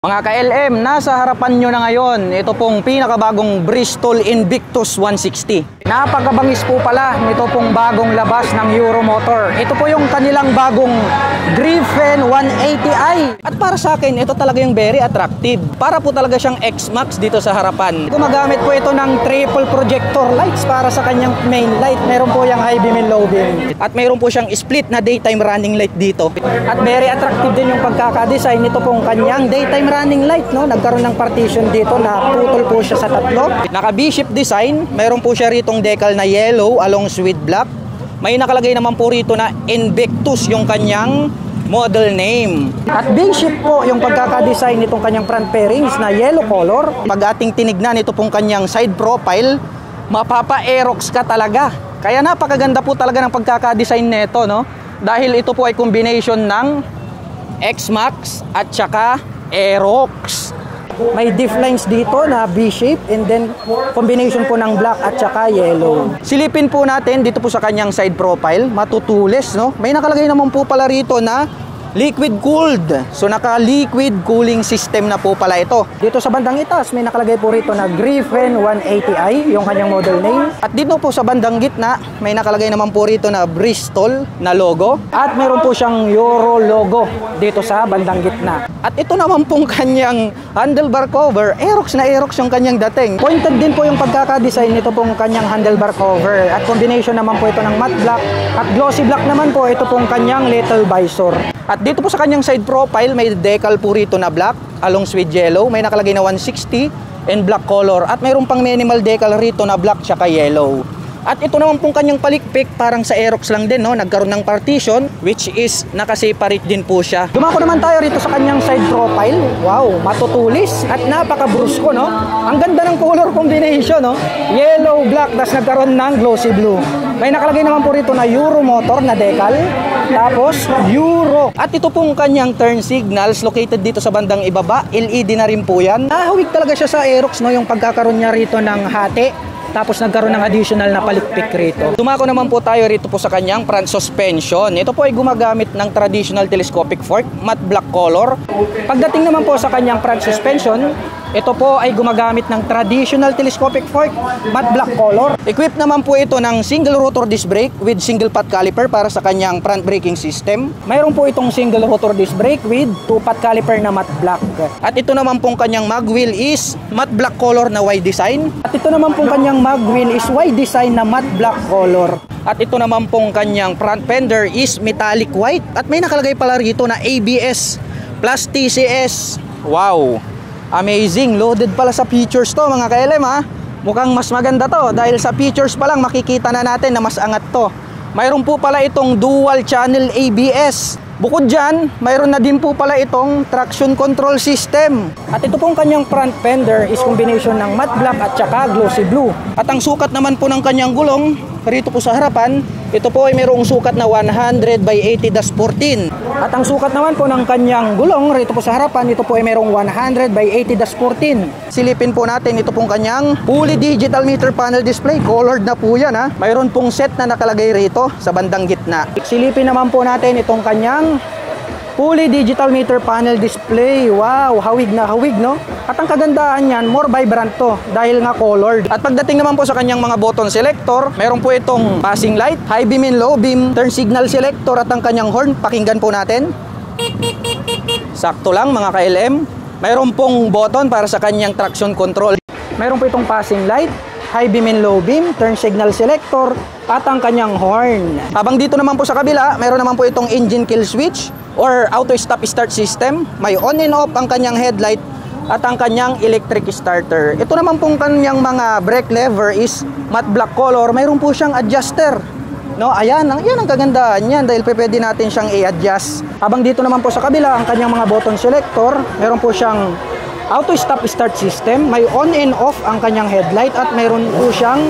Mga ka-LM, nasa harapan nyo na ngayon, ito pong pinakabagong Bristol Invictus 160. Napakabangis po pala nito pong bagong labas ng Euromotor. Ito po yung kanilang bagong Griffon 180i. At para sa akin, ito talaga yung very attractive. Para po talaga siyang X-Max dito sa harapan. Gumagamit po ito ng triple projector lights para sa kanyang main light. Meron po yung high beam and low beam. At meron po siyang split na daytime running light dito. At very attractive din yung pagkakadesign nito pong kanyang daytime running light, no? Nagkaroon ng partition dito na putol po siya sa tatlo. Naka B-shape design, mayroon po siya ritong decal na yellow along with black. May nakalagay naman po rito na Invictus yung kanyang model name. At B-shape po yung pagkakadesign nitong kanyang front fairings na yellow color. Pag ating tinignan ito pong kanyang side profile, mapapa-aerox ka talaga. Kaya napakaganda po talaga ng pagkakadesign nito, no? Dahil ito po ay combination ng X-Max at saka Aerox. May diff lines dito na V-shape and then combination po ng black at saka yellow. Silipin po natin dito po sa kanyang side profile, matutulis, no? May nakalagay naman po pala rito na liquid cooled. So naka liquid cooling system na po pala ito. Dito sa bandang itaas may nakalagay po rito na Griffon 180i yung kanyang model name. At dito po sa bandang gitna may nakalagay naman po rito na Bristol na logo. At meron po siyang Euro logo dito sa bandang gitna. At ito naman pong kanyang handlebar cover, Aerox na Aerox yung kanyang dating. Pointed din po yung pagkakadesign nito pong kanyang handlebar cover. At combination naman po ito ng matte black. At glossy black naman po ito pong kanyang little visor. At dito po sa kanyang side profile, may decal po rito na black along with yellow. May nakalagay na 160 and black color. At mayroon pang minimal decal rito na black tsaka yellow. At ito naman pong kanyang palikpik, parang sa Aerox lang din, no? Nagkaroon ng partition, which is nakaseparate din po siya. Dumako naman tayo rito sa kanyang side profile. Wow, matutulis at napaka-brusko, no? Ang ganda ng color combination, no? Yellow, black, tas nagkaroon ng glossy blue. May nakalagay naman po rito na Euromotor na decal. Tapos, Euro. At ito pong kanyang turn signals located dito sa bandang ibaba. LED na rin po yan. Nahawig talaga siya sa Aerox, no? Yung pagkakaroon niya rito ng hati. Tapos nagkaroon ng additional na palikpik rito. Dumako naman po tayo rito po sa kanyang front suspension. Ito po ay gumagamit ng traditional telescopic fork, matte black color. Pagdating naman po sa kanyang front suspension, ito po ay gumagamit ng traditional telescopic fork, matte black color. Equipped naman po ito ng single rotor disc brake with single pot caliper para sa kanyang front braking system. Mayroon po itong single rotor disc brake with 2-pot caliper na matte black. At ito naman pong kanyang mag wheel is matte black color na Y design. At ito naman pong kanyang mag wheel is Y design na matte black color. At ito naman pong kanyang front fender is metallic white. At may nakalagay pala rito na ABS plus TCS. Wow! Amazing! Loaded pala sa features to mga ka-LM, ha. Mukhang mas maganda to dahil sa features pa lang makikita na natin na mas angat to. Mayroon po pala itong dual channel ABS. Bukod dyan, mayroon na din po pala itong traction control system. At ito pong kanyang front fender is combination ng matte black at saka glossy blue. At ang sukat naman po ng kanyang gulong, rito po sa harapan, ito po ay mayroong sukat na 100 by 80-14. At ang sukat naman po ng kanyang gulong, rito po sa harapan, ito po ay mayroong 100 by 80-14. Silipin po natin ito pong kanyang fully digital meter panel display. Colored na po yan, ha. Mayroon pong set na nakalagay rito sa bandang gitna. Silipin naman po natin itong kanyang fully digital meter panel display. Wow, hawig na hawig, no? At ang kagandahan niyan, more vibrant to dahil nga colored. At pagdating naman po sa kanyang mga button selector, meron po itong passing light, high beam and low beam, turn signal selector at ang kanyang horn. Pakinggan po natin. Sakto lang mga ka-LM. Meron pong button para sa kanyang traction control. Meron po itong passing light, high beam and low beam, turn signal selector at ang kanyang horn. Habang dito naman po sa kabila, meron naman po itong engine kill switch or auto stop start system. May on and off ang kanyang headlight at ang kanyang electric starter. Ito naman pong kanyang mga brake lever is matte black color. Mayroon po siyang adjuster. No, ayan ang kagandahan niyan dahil pwede natin siyang i-adjust. Habang dito naman po sa kabila, ang kanyang mga button selector, meron po siyang auto stop start system. May on and off ang kanyang headlight at mayroon po siyang,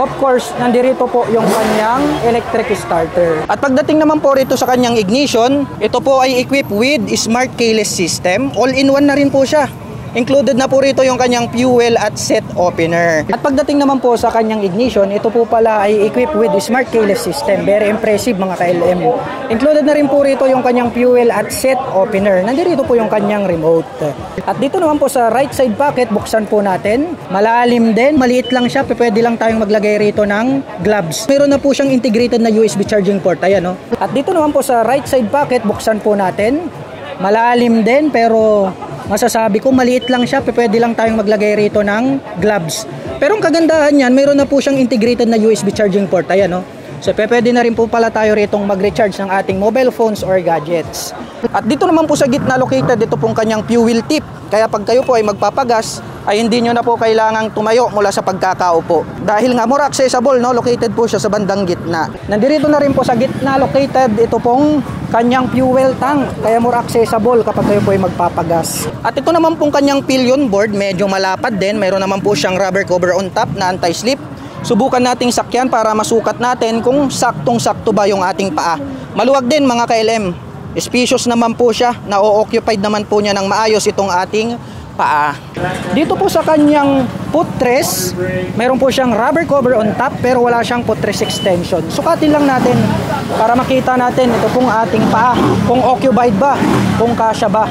of course, nandirito po yung kanyang electric starter. At pagdating naman po rito sa kanyang ignition, ito po ay equipped with smart keyless system. All-in-one na rin po siya. Included na po rito yung kanyang fuel at set opener. At pagdating naman po sa kanyang ignition, ito po pala ay equipped with smart keyless system. Very impressive mga ka-LM. Included na rin po rito yung kanyang fuel at set opener. Nandito po yung kanyang remote. At dito naman po sa right side pocket, buksan po natin. Malalim din, maliit lang siya. Pwede lang tayong maglagay rito ng gloves. Meron na po siyang integrated na USB charging port. Ayan, no? At dito naman po sa right side pocket, buksan po natin. Malalim din pero masasabi ko maliit lang siya, pwede lang tayong maglagay rito ng gloves. Pero ang kagandahan niyan, mayroon na po siyang integrated na USB charging port. Ayan, no? So pwede na rin po pala tayo ritong mag-recharge ng ating mobile phones or gadgets. At dito naman po sa gitna located ito pong kanyang fuel tip. Kaya pag kayo po ay magpapagas, ay hindi nyo na po kailangang tumayo mula sa pagkakaupo. Dahil nga more accessible, no? Located po siya sa bandang gitna. Nandito na rin po sa gitna located ito pong kanyang fuel tank. Kaya more accessible kapag kayo po ay magpapagas. At ito naman pong kanyang pillion board, medyo malapad din. Mayroon naman po siyang rubber cover on top na anti-slip. Subukan nating sakyan para masukat natin kung saktong-sakto ba yung ating paa. Maluwag din mga ka-LM. Spacious naman po siya. Na-occupied naman po niya ng maayos itong ating paa. Dito po sa kanyang footrest, meron po siyang rubber cover on top pero wala siyang footrest extension. Sukatin lang natin para makita natin ito pong ating paa. Kung occupied ba, kung kasya ba.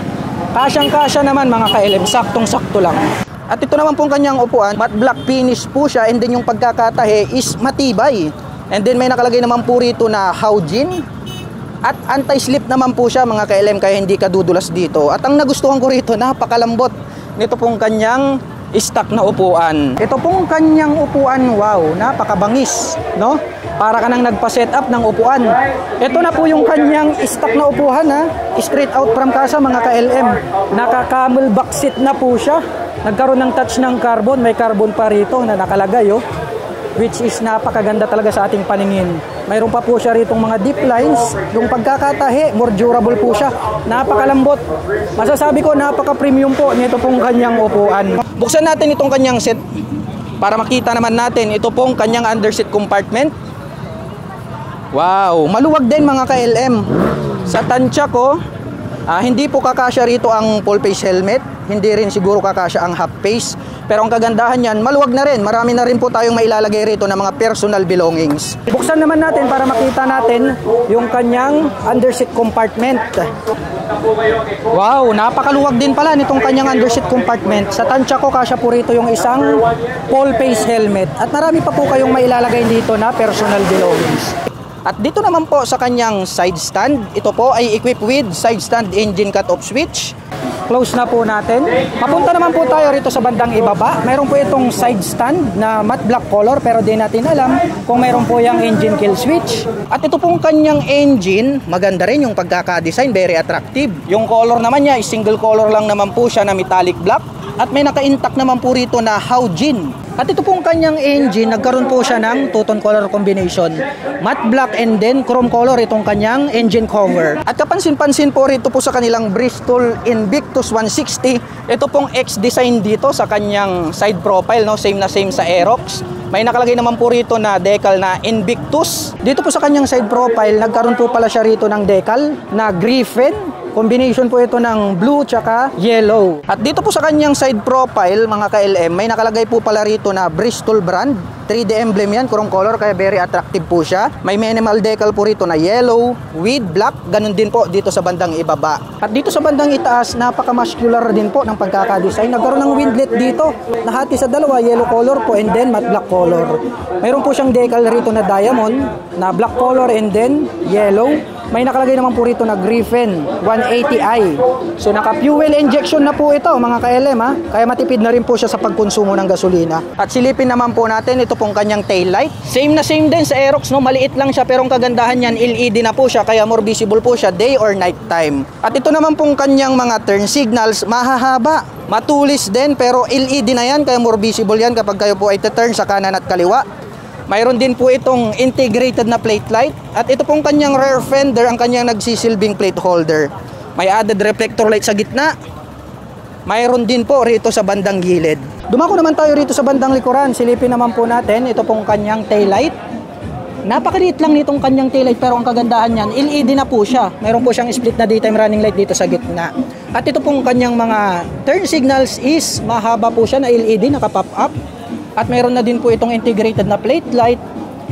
Kasyang-kasya naman mga ka-LM, saktong-sakto lang. At ito naman pong kanyang upuan, matte black finish po siya, and then yung pagkakatahe is matibay. And then may nakalagay naman po rito na Haojin. At anti-slip naman po siya mga ka-LM, kaya hindi ka dudulas dito. At ang nagustuhan ko rito, napakalambot nito pong kanyang stock na upuan. Ito pong kanyang upuan, wow, napakabangis, no? Para ka nang nagpa-set up ng upuan. Ito na po yung kanyang stock na upuan, ha? Straight out from casa mga ka-LM. Naka-camel back seat na po siya. Nagkaroon ng touch ng carbon, may carbon pa rito na nakalagay, oh. Which is napakaganda talaga sa ating paningin. Mayroon pa po siya ritong mga deep lines. Yung pagkakatahi, more durable po siya. Napakalambot. Masasabi ko, napaka-premium po nito pong kanyang upuan. Buksan natin itong kanyang seat para makita naman natin ito pong kanyang underseat compartment. Wow, maluwag din mga ka-LM. Sa tansya ko, hindi po kakasya rito ang full face helmet. Hindi rin siguro kakasya ang half face. Pero ang kagandahan yan, maluwag na rin. Marami na rin po tayong mailalagay rito ng mga personal belongings. Buksan naman natin para makita natin yung kanyang underseat compartment. Wow, napakaluwag din pala nitong kanyang underseat compartment. Sa tansya ko, kasya po rito yung isang full face helmet. At marami pa po kayong mailalagay dito na personal belongings. At dito naman po sa kanyang side stand, ito po ay equipped with side stand engine cut-off switch. Close na po natin. Mapunta naman po tayo rito sa bandang ibaba. Mayroon po itong side stand na matte black color pero di natin alam kung mayroon po yung engine kill switch. At ito pong kanyang engine, maganda rin yung pagkaka-design, very attractive. Yung color naman niya is single color lang naman po siya na metallic black. At may naka-intact naman po rito na Haojin. At ito pong kanyang engine, nagkaroon po siya ng two-tone color combination. Matte black and then chrome color itong kanyang engine cover. At kapansin-pansin po rito po sa kanilang Bristol Invictus 160, ito pong X-design dito sa kanyang side profile, no? Same na same sa Aerox. May nakalagay naman po rito na decal na Invictus. Dito po sa kanyang side profile, nagkaroon po pala siya rito ng decal na Griffin. Combination po ito ng blue tsaka yellow. At dito po sa kanyang side profile, mga ka-LM, may nakalagay po pala rito na Bristol brand. 3D emblem yan, chrome color, kaya very attractive po siya. May minimal decal po rito na yellow with black. Ganun din po dito sa bandang ibaba. At dito sa bandang itaas, napaka-muscular din po ng pagkakadesign. Nagkaroon ng windlet dito. Nahati sa dalawa, yellow color po and then matte black color. Mayroon po siyang decal rito na diamond, na black color and then yellow. May nakalagay naman po rito na Griffin 180i. So naka-fuel injection na po ito mga ka-LM, ha? Kaya matipid na rin po siya sa pagkonsumo ng gasolina. At silipin naman po natin ito pong kanyang tail light. Same na same din sa Aerox, no? Maliit lang siya pero ang kagandahan niyan, LED na po siya kaya more visible po siya day or night time. At ito naman pong kanyang mga turn signals, mahahaba. Matulis din pero LED na yan kaya more visible yan kapag kayo po ay turn sa kanan at kaliwa. Mayroon din po itong integrated na plate light. At ito pong kanyang rear fender, ang kanyang nagsisilbing plate holder. May added reflector light sa gitna. Mayroon din po rito sa bandang gilid. Dumako naman tayo rito sa bandang likuran. Silipin naman po natin ito pong kanyang tail light. Napakaliit lang nitong kanyang tail light pero ang kagandahan niyan, LED na po siya. Mayroon po siyang split na daytime running light dito sa gitna. At ito pong kanyang mga turn signals is mahaba po siya na LED, naka-pop up. At mayroon na din po itong integrated na plate light.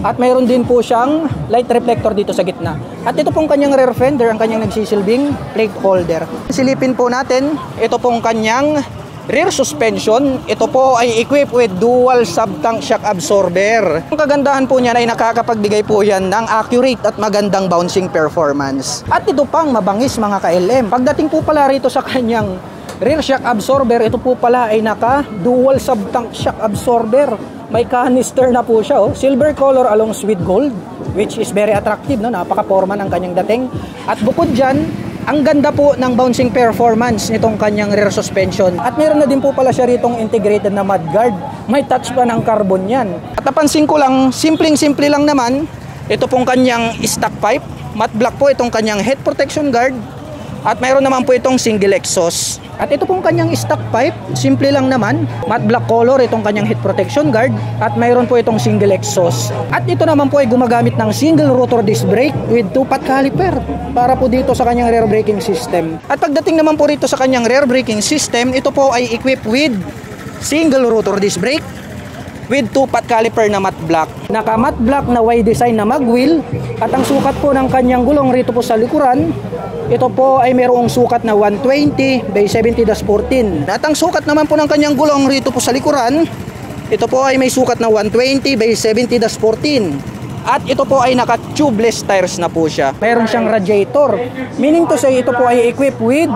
At mayroon din po siyang light reflector dito sa gitna. At ito pong kanyang rear fender, ang kanyang nagsisilbing plate holder. Silipin po natin, ito pong kanyang rear suspension. Ito po ay equipped with dual sub-tank shock absorber. Ang kagandahan po niyan ay nakakapagbigay po yan ng accurate at magandang bouncing performance. At ito pang mabangis mga ka-LM. Pagdating po pala rito sa kanyang rear shock absorber, ito po pala ay naka dual sub-tank shock absorber. May canister na po siya, oh. Silver color along with gold, which is very attractive, no? Napaka-forma ng kanyang dating. At bukod dyan, ang ganda po ng bouncing performance nitong kanyang rear suspension. At meron na din po pala siya ritong integrated na mudguard. May touch pa ng carbon yan. At napansin ko lang, simpleng-simple lang naman, ito pong kanyang stock pipe. Matte black po itong kanyang head protection guard. At mayroon naman po itong single exhaust. At ito pong kanyang stock pipe, simple lang naman. Matte black color itong kanyang head protection guard. At mayroon po itong single exhaust. At ito naman po ay gumagamit ng single rotor disc brake with 2-pot caliper para po dito sa kanyang rear braking system. At pagdating naman po rito sa kanyang rear braking system, ito po ay equipped with single rotor disc brake with 2-pot caliper na matte black. Naka matte black na Y design na magwheel. At ang sukat po ng kanyang gulong rito po sa likuran, ito po ay mayroong sukat na 120 by 70-14. At ang sukat naman po ng kanyang gulong rito po sa likuran, ito po ay may sukat na 120 by 70-14. At ito po ay naka-tubeless tires na po siya. Mayroon siyang radiator. Meaning to say, ito po ay equipped with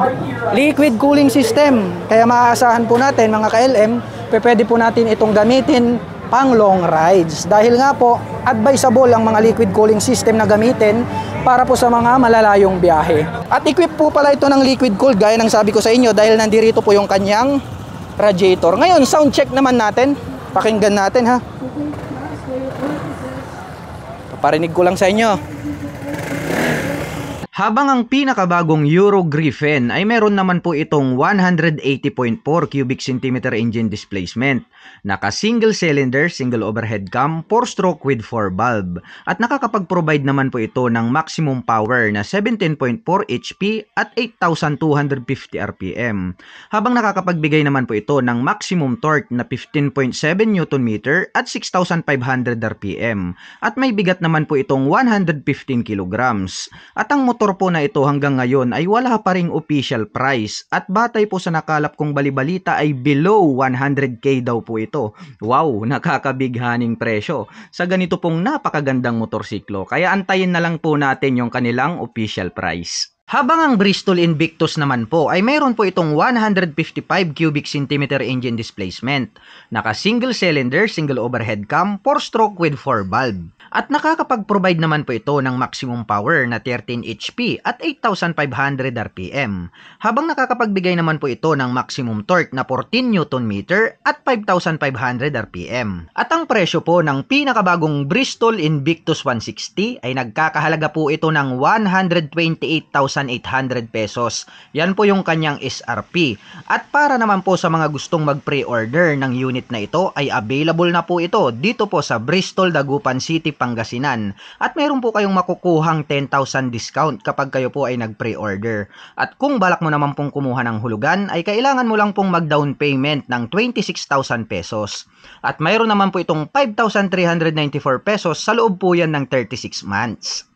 liquid cooling system. Kaya maaasahan po natin mga ka-LM, pwede po natin itong gamitin pang long rides. Dahil nga po, advisable ang mga liquid cooling system na gamitin para po sa mga malalayong biyahe. At equipped po pala ito ng liquid cooled gaya ng sabi ko sa inyo dahil nandirito po yung kanyang radiator. Ngayon, sound check naman natin. Pakinggan natin ha. Parinig ko lang sa inyo. Habang ang pinakabagong Euro Griffin ay meron naman po itong 180.4 cubic centimeter engine displacement. Naka single cylinder, single overhead cam, 4-stroke with 4 valve. At nakakapag-provide naman po ito ng maximum power na 17.4 HP at 8,250 RPM. Habang nakakapagbigay naman po ito ng maximum torque na 15.7 Nm at 6,500 RPM. At may bigat naman po itong 115 kg. At ang motor po na ito hanggang ngayon ay wala pa ring official price at batay po sa nakalap kong balibalita ay below 100k daw po ito. Wow, nakakabighaning presyo sa ganito pong napakagandang motorsiklo. Kaya antayin na lang po natin yung kanilang official price. Habang ang Bristol Invictus naman po ay mayroon po itong 155 cubic centimeter engine displacement. Naka single cylinder, single overhead cam, 4-stroke with 4 valve. At nakakapag-provide naman po ito ng maximum power na 13 HP at 8,500 RPM. Habang nakakapagbigay naman po ito ng maximum torque na 14 Nm at 5,500 RPM. At ang presyo po ng pinakabagong Bristol Invictus 160 ay nagkakahalaga po ito ng 128,800 pesos. Yan po yung kanyang SRP. At para naman po sa mga gustong mag-pre-order ng unit na ito ay available na po ito dito po sa Bristol, Dagupan City, Pangasinan. At meron po kayong makukuhang 10,000 discount kapag kayo po ay nag-pre-order. At kung balak mo naman pong kumuha ng hulugan ay kailangan mo lang pong mag-down payment ng 26,000 pesos. At mayroon naman po itong 5,394 pesos sa loob po yan ng 36 months.